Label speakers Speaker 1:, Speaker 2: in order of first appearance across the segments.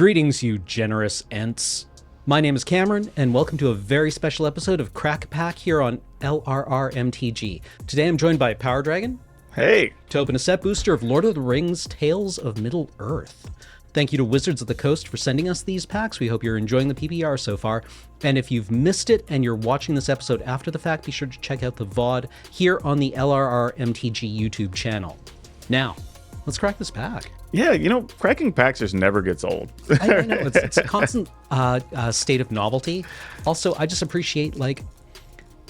Speaker 1: Greetings, you generous Ents. My name is Cameron, and welcome to a very special episode of Crack Pack here on LRRMTG. Today I'm joined by PowrDragn.
Speaker 2: Hey!
Speaker 1: To open a set booster of Lord of the Rings Tales of Middle-earth. Thank you to Wizards of the Coast for sending us these packs. We hope you're enjoying the PBR so far. And if you've missed it and you're watching this episode after the fact, be sure to check out the VOD here on the LRRMTG YouTube channel. Now, let's crack this pack.
Speaker 2: Yeah, you know, cracking packs just never gets old.
Speaker 1: I know, it's a constant state of novelty. Also, I just appreciate, like,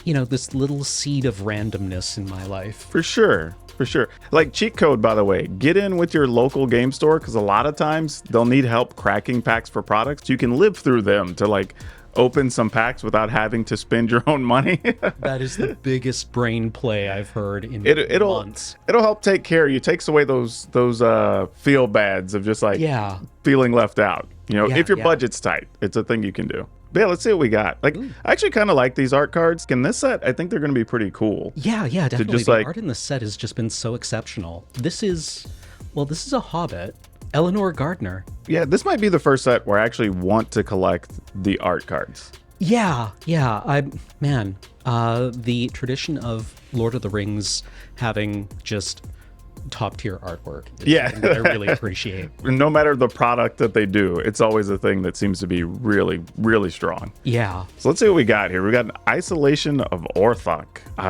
Speaker 1: you know, this little seed of randomness in my life.
Speaker 2: For sure. For sure. Like, cheat code, by the way, get in with your local game store, because a lot of times they'll need help cracking packs for products. You can live through them to, like, open some packs without having to spend your own money.
Speaker 1: That is the biggest brain play I've heard in months.
Speaker 2: It'll help take care of you. Takes away those feel bads of just like feeling left out. You know, if your budget's tight, it's a thing you can do. But yeah, let's see what we got. Like, I actually kind of like these art cards. In this set, I think they're going to be pretty cool.
Speaker 1: Yeah, definitely. The art in this set has just been so exceptional. This is a Hobbit. Eleanor Gardner.
Speaker 2: Yeah, this might be the first set where I actually want to collect the art cards.
Speaker 1: Yeah. The tradition of Lord of the Rings having just top tier artwork is something that I really appreciate.
Speaker 2: No matter the product that they do, it's always a thing that seems to be really, really strong.
Speaker 1: Yeah.
Speaker 2: So let's see what we got here. We got an Isolation of Orthanc.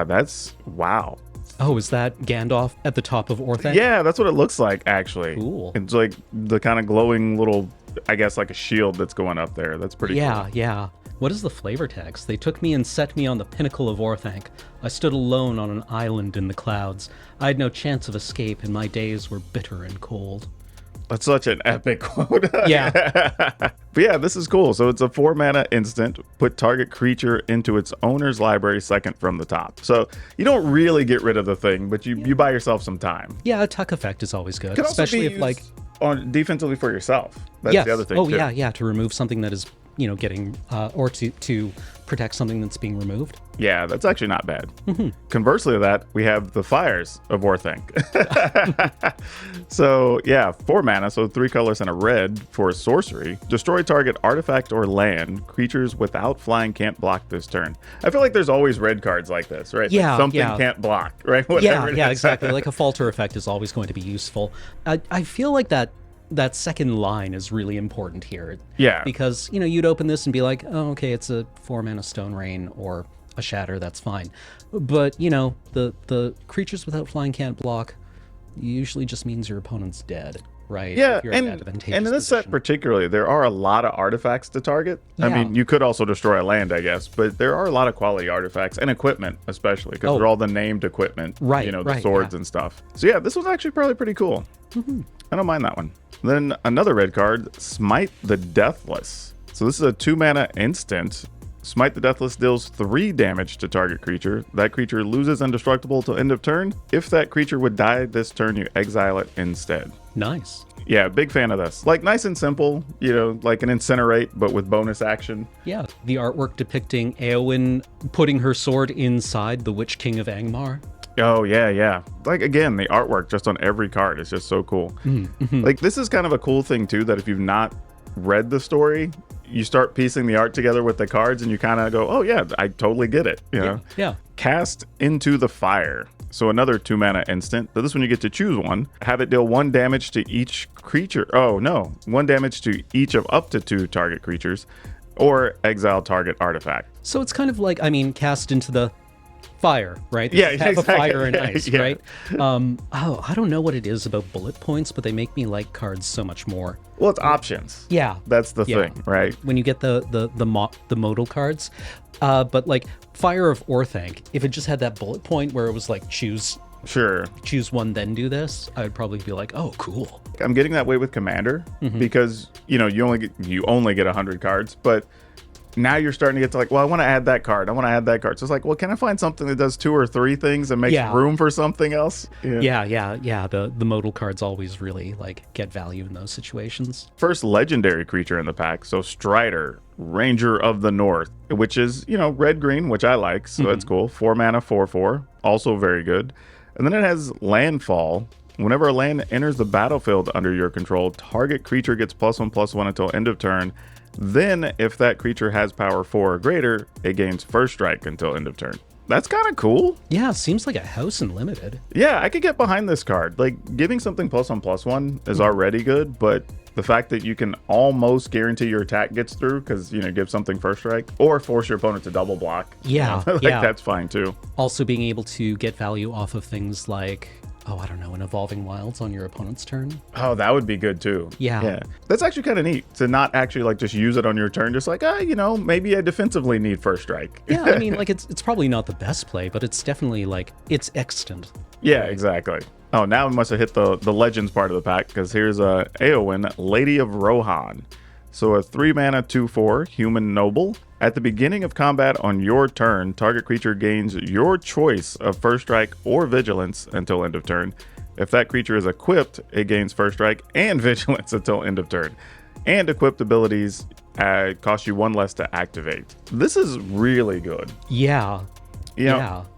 Speaker 2: That's wow.
Speaker 1: Oh, is that Gandalf at the top of Orthanc?
Speaker 2: Yeah, that's what it looks like, actually.
Speaker 1: Cool.
Speaker 2: It's like the kind of glowing little, I guess, like a shield that's going up there. That's pretty cool.
Speaker 1: Yeah. What is the flavor text? They took me and set me on the pinnacle of Orthanc. I stood alone on an island in the clouds. I had no chance of escape, and my days were bitter and cold.
Speaker 2: That's such an epic quote.
Speaker 1: Yeah.
Speaker 2: But yeah, this is cool. So it's a 4-mana instant. Put target creature into its owner's library second from the top. So you don't really get rid of the thing, but you buy yourself some time.
Speaker 1: Yeah, a tuck effect is always good.
Speaker 2: Can
Speaker 1: especially
Speaker 2: also be
Speaker 1: if, like,
Speaker 2: on defensively for yourself. That's the other thing. Too.
Speaker 1: Yeah, to remove something that is, you know, getting or to protect something that's being removed.
Speaker 2: Yeah, that's actually not bad. Conversely to that, we have the Fires of Orthanc. So yeah, 4 mana, so 3 colors and a red for a sorcery. Destroy target artifact or land. Creatures without flying can't block this turn. I feel like there's always red cards like this, right?
Speaker 1: Yeah,
Speaker 2: like something can't block, right? Whatever
Speaker 1: yeah, exactly. Like a falter effect is always going to be useful. I feel like that second line is really important here.
Speaker 2: Yeah.
Speaker 1: Because, you know, you'd open this and be like, oh, okay, it's a 4-mana Stone Rain or a Shatter, that's fine. But, you know, the creatures without flying can't block usually just means your opponent's dead, right?
Speaker 2: Yeah,
Speaker 1: if you're
Speaker 2: and in this set particularly, there are a lot of artifacts to target.
Speaker 1: Yeah.
Speaker 2: I mean, you could also destroy a land, I guess, but there are a lot of quality artifacts and equipment, especially, because they're all the named equipment,
Speaker 1: right,
Speaker 2: you know, the swords and stuff. So yeah, this was actually probably pretty cool. I don't mind that one. Then another red card, Smite the Deathless. So this is a 2-mana instant. Smite the Deathless deals 3 damage to target creature. That creature loses indestructible till end of turn. If that creature would die this turn, you exile it instead.
Speaker 1: Nice.
Speaker 2: Yeah, big fan of this. Like, nice and simple, you know, like an Incinerate, but with bonus action.
Speaker 1: Yeah, the artwork depicting Éowyn putting her sword inside the Witch King of Angmar.
Speaker 2: Oh, yeah. Like, again, the artwork just on every card is just so cool. Like, this is kind of a cool thing, too, that if you've not read the story, you start piecing the art together with the cards and you kind of go, oh, yeah, I totally get it. You know?
Speaker 1: Yeah.
Speaker 2: Cast Into the Fire. So another 2-mana instant. So this one you get to choose one. Have it deal 1 damage to each creature. Oh, no. 1 damage to each of up to 2 target creatures. Or exile target artifact.
Speaker 1: So it's kind of like, I mean, cast into the fire, right?
Speaker 2: Yeah,
Speaker 1: have
Speaker 2: exactly.
Speaker 1: a fire and ice,
Speaker 2: Yeah.
Speaker 1: right? I don't know what it is about bullet points, but they make me like cards so much more.
Speaker 2: Well, it's options.
Speaker 1: Yeah.
Speaker 2: That's the thing, right?
Speaker 1: When you get the modal cards. But like Fire of Orthanc, if it just had that bullet point where it was like choose one, then do this, I would probably be like, oh, cool.
Speaker 2: I'm getting that way with Commander because, you know, you only get 100 cards, but now you're starting to get to like, well, I want to add that card. So it's like, well, can I find something that does 2 or 3 things and makes room for something else?
Speaker 1: Yeah. The modal cards always really like get value in those situations.
Speaker 2: First legendary creature in the pack. So Strider, Ranger of the North, which is, you know, red-green, which I like. So that's cool. 4 mana, 4/4. Also very good. And then it has Landfall. Whenever a land enters the battlefield under your control, target creature gets +1/+1 until end of turn. Then, if that creature has power 4 or greater, it gains first strike until end of turn. That's kind of cool.
Speaker 1: Yeah, seems like a house in limited.
Speaker 2: Yeah, I could get behind this card. Like, giving something +1/+1 is already good, but the fact that you can almost guarantee your attack gets through because, give something first strike or force your opponent to double block.
Speaker 1: Yeah,
Speaker 2: that's fine too.
Speaker 1: Also being able to get value off of things like, I don't know, an Evolving Wilds on your opponent's turn.
Speaker 2: Oh, that would be good too.
Speaker 1: Yeah.
Speaker 2: That's actually kind of neat to not actually like just use it on your turn. Just like, maybe I defensively need first strike.
Speaker 1: Yeah, I mean, like it's probably not the best play, but it's definitely like, it's extant.
Speaker 2: Yeah, exactly. Oh, now we must have hit the Legends part of the pack because here's a Eowyn, Lady of Rohan. So a 3-mana 2/4 human noble. At the beginning of combat on your turn, target creature gains your choice of first strike or vigilance until end of turn. If that creature is equipped, it gains first strike and vigilance until end of turn. And equipped abilities cost you 1 less to activate. This is really good.
Speaker 1: Yeah.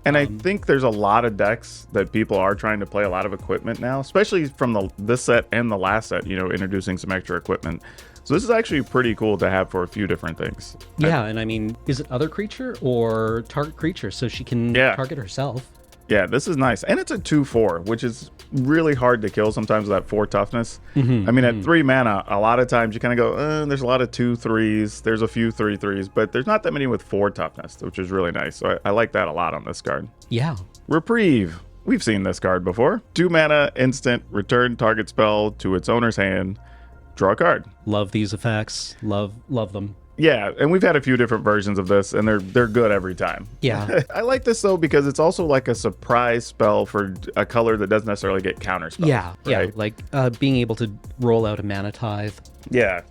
Speaker 2: And I think there's a lot of decks that people are trying to play a lot of equipment now, especially from this set and the last set, introducing some extra equipment. So this is actually pretty cool to have for a few different things.
Speaker 1: Yeah, and I mean, is it other creature or target creature so she can target herself?
Speaker 2: Yeah, this is nice. And it's a 2/4, which is really hard to kill sometimes with that 4 toughness. I mean, at 3 mana, a lot of times you kind of go, there's a lot of 2/3s, there's a few 3/3s, but there's not that many with 4 toughness, which is really nice. So I like that a lot on this card.
Speaker 1: Yeah.
Speaker 2: Reprieve. We've seen this card before. 2 mana, instant, return target spell to its owner's hand. Draw a card.
Speaker 1: Love these effects. Love them.
Speaker 2: Yeah, and we've had a few different versions of this, and they're good every time.
Speaker 1: Yeah.
Speaker 2: I like this, though, because it's also like a surprise spell for a color that doesn't necessarily get counter spells.
Speaker 1: Yeah, like being able to roll out a Mana Tithe.
Speaker 2: Yeah.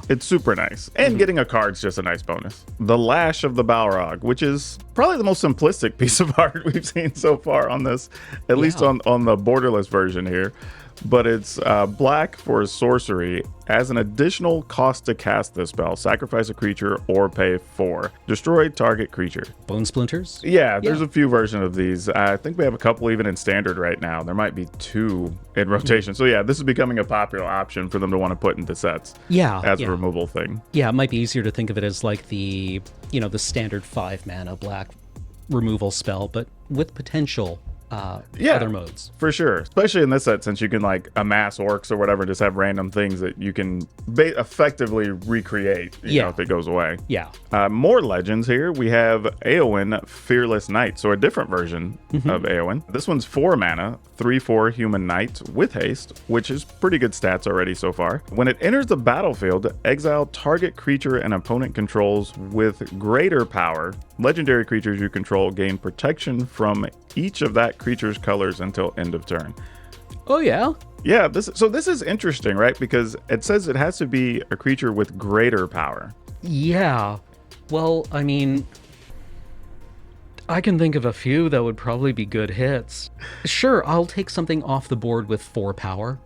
Speaker 2: It's super nice. And getting a card's just a nice bonus. The Lash of the Balrog, which is probably the most simplistic piece of art we've seen so far on this, at least on the borderless version here. But it's black for sorcery. As an additional cost to cast this spell, sacrifice a creature or pay 4. Destroy target creature.
Speaker 1: Bone Splinters?
Speaker 2: Yeah, there's a few versions of these. I think we have a couple even in standard right now. There might be 2 in rotation. So yeah, this is becoming a popular option for them to want to put into sets. As a removal thing.
Speaker 1: Yeah, it might be easier to think of it as like the standard 5 mana black removal spell, but with potential other modes.
Speaker 2: For sure. Especially in this set, since you can like amass orcs or whatever, just have random things that you can effectively recreate, you know, if it goes away.
Speaker 1: Yeah.
Speaker 2: More legends here. We have Eowyn, Fearless Knight. So a different version of Eowyn. This one's 4 mana, 3/4 human knight with haste, which is pretty good stats already so far. When it enters the battlefield, exile target creature an opponent controls with greater power. Legendary creatures you control gain protection from each of that creature's colors until end of turn.
Speaker 1: Oh, yeah?
Speaker 2: Yeah, this is interesting, right? Because it says it has to be a creature with greater power.
Speaker 1: Yeah. Well, I mean, I can think of a few that would probably be good hits. Sure, I'll take something off the board with 4 power.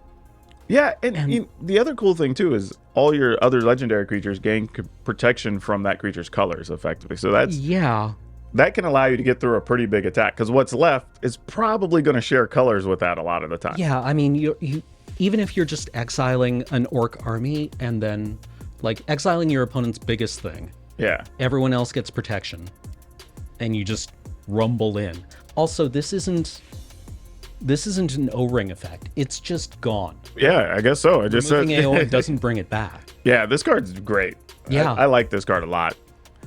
Speaker 2: Yeah, and the other cool thing, too, is all your other legendary creatures gain protection from that creature's colors, effectively. So that's...
Speaker 1: Yeah.
Speaker 2: That can allow you to get through a pretty big attack, because what's left is probably going to share colors with that a lot of the time.
Speaker 1: Yeah, I mean, you even if you're just exiling an orc army and then, like, exiling your opponent's biggest thing.
Speaker 2: Yeah.
Speaker 1: Everyone else gets protection. And you just rumble in. Also, this isn't an O-ring effect. It's just gone.
Speaker 2: Yeah, I guess so. I just said
Speaker 1: it doesn't bring it back.
Speaker 2: Yeah, this card's great.
Speaker 1: Yeah.
Speaker 2: I like this card a lot.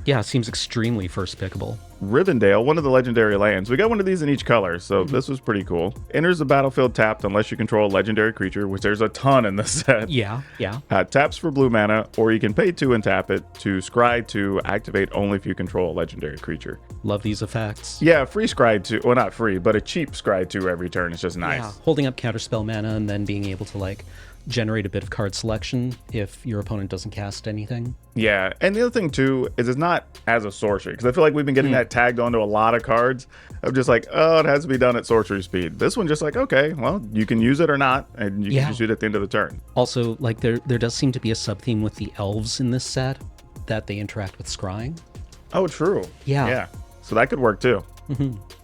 Speaker 1: Yeah, it seems extremely first pickable.
Speaker 2: Rivendell, one of the legendary lands. We got one of these in each color, so this was pretty cool. Enters the battlefield tapped unless you control a legendary creature, which there's a ton in this set.
Speaker 1: Yeah.
Speaker 2: Taps for blue mana, or you can pay 2 and tap it to scry to activate only if you control a legendary creature.
Speaker 1: Love these effects.
Speaker 2: Yeah, free scry 2. Well, not free, but a cheap scry 2 every turn. It's just nice.
Speaker 1: Yeah, holding up counterspell mana and then being able to, like, generate a bit of card selection if your opponent doesn't cast anything.
Speaker 2: Yeah, and the other thing too is it's not as a sorcery, because I feel like we've been getting that tagged onto a lot of cards of just like, oh, it has to be done at sorcery speed. This one just like, okay, well, you can use it or not, and you can just use it at the end of the turn.
Speaker 1: Also, like there does seem to be a sub-theme with the elves in this set that they interact with scrying.
Speaker 2: Oh, true.
Speaker 1: Yeah.
Speaker 2: So that could work too.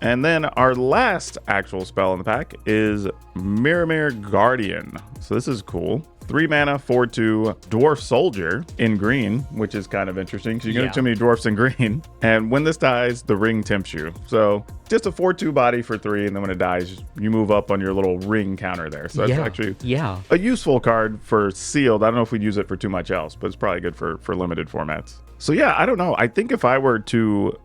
Speaker 2: And then our last actual spell in the pack is Mirror Guardian. So this is cool. 3 mana, 4/2 Dwarf Soldier in green, which is kind of interesting because you get too many dwarfs in green. And when this dies, the ring tempts you. So just a 4/2 body for 3, and then when it dies, you move up on your little ring counter there. So that's actually a useful card for sealed. I don't know if we'd use it for too much else, but it's probably good for limited formats. So yeah, I don't know. I think if I were to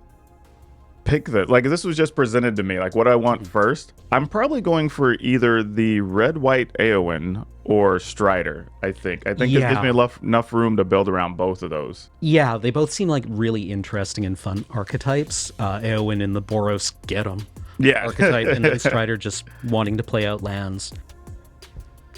Speaker 2: pick the, like, this was just presented to me, like what I want first, I'm probably going for either the red-white Eowyn or Strider. I think it gives me enough room to build around both of those.
Speaker 1: Yeah, they both seem like really interesting and fun archetypes. Eowyn in the Boros get 'em archetype, and Strider just wanting to play out lands.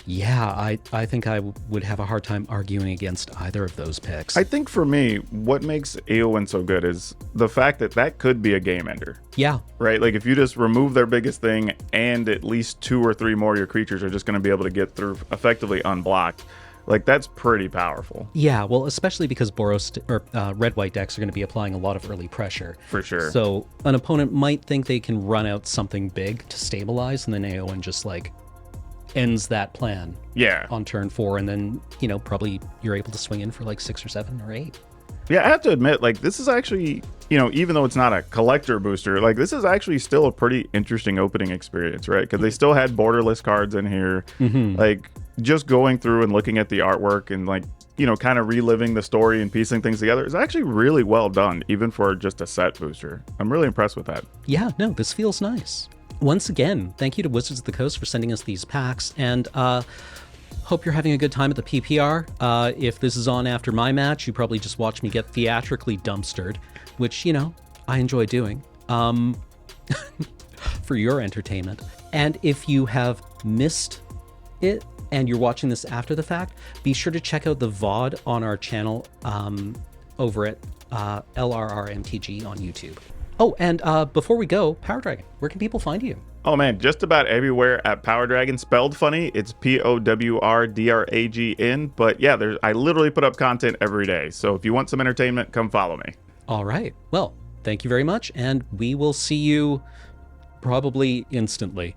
Speaker 1: Yeah, I think I would have a hard time arguing against either of those picks.
Speaker 2: I think for me, what makes Eowyn so good is the fact that could be a game ender.
Speaker 1: Yeah.
Speaker 2: Right? Like if you just remove their biggest thing and at least 2 or 3 more of your creatures are just going to be able to get through effectively unblocked, like that's pretty powerful.
Speaker 1: Yeah, well, especially because Boros or red-white decks are going to be applying a lot of early pressure.
Speaker 2: For sure.
Speaker 1: So an opponent might think they can run out something big to stabilize, and then Eowyn just like ends that plan on turn 4, and then probably you're able to swing in for like 6 or 7 or 8.
Speaker 2: Yeah, I have to admit, like, this is actually, even though it's not a collector booster, like this is actually still a pretty interesting opening experience, right? Because they still had borderless cards in here. Like just going through and looking at the artwork and like kind of reliving the story and piecing things together is actually really well done, even for just a set booster. I'm really impressed with that.
Speaker 1: Yeah, no, this feels nice. Once again, thank you to Wizards of the Coast for sending us these packs, and hope you're having a good time at the PPR. If this is on after my match, you probably just watched me get theatrically dumpstered, which, I enjoy doing for your entertainment. And if you have missed it and you're watching this after the fact, be sure to check out the VOD on our channel over at LRRMTG on YouTube. Oh, and before we go, PowrDragn, where can people find you?
Speaker 2: Oh man, just about everywhere at PowrDragn. Spelled funny, it's PowrDragn. But yeah, I literally put up content every day. So if you want some entertainment, come follow me.
Speaker 1: All right. Well, thank you very much, and we will see you probably instantly.